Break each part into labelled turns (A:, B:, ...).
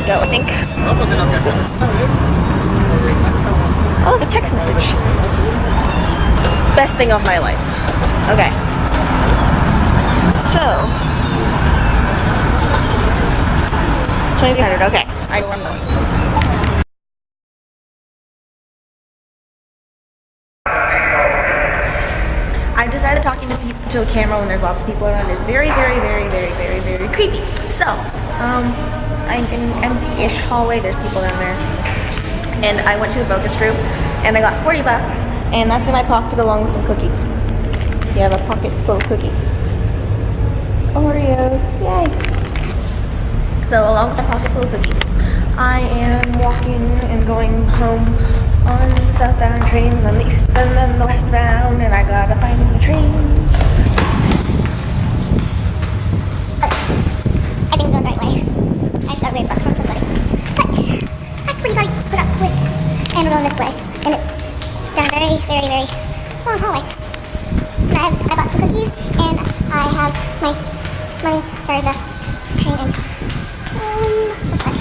A: go, I think. Oh, the text message. Best thing of my life. Okay. So. 2,300, okay. I know where I'm going. I've decided talking to a camera when there's lots of people around is very, very, very, very, very, very creepy. So, I'm in an empty-ish hallway. There's people down there. And I went to the focus group, and I got 40 bucks, and that's in my pocket along with some cookies. You have a pocket full of cookies. Oreos, yay! So along with my pocket full of cookies, I am walking and going home on southbound trains. On the eastbound and the westbound, and I gotta find the trains. I didn't go the right way. I just got a weird buck from somebody. But that's what you gotta put up with and we're going this way. And it's down a very, very, very long hallway. And I bought some cookies, and I have my money for the train and what's that?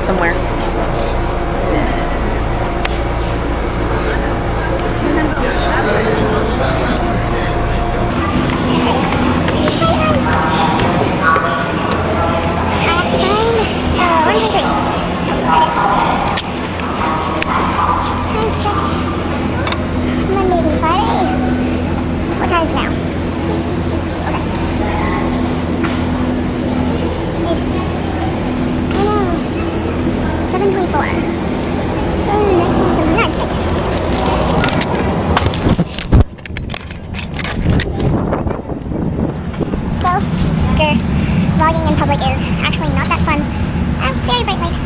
A: Somewhere. Vlogging in public is actually not that fun. Very bright light.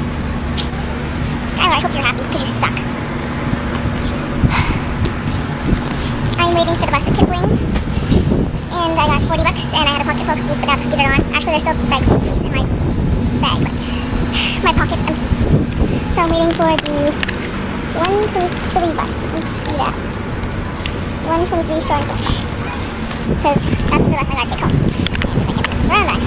A: Skylar, I hope you're happy because you suck. I'm waiting for the bus to Kipling, and I got 40 bucks, and I had a pocket full of cookies, but now the cookies are gone. Actually, there's still bags of cookies in my bag, but my pocket's empty. So I'm waiting for the 123 bus. Let's see that. 123 showing push. Because that's the bus I gotta take home. And if I can flip this around,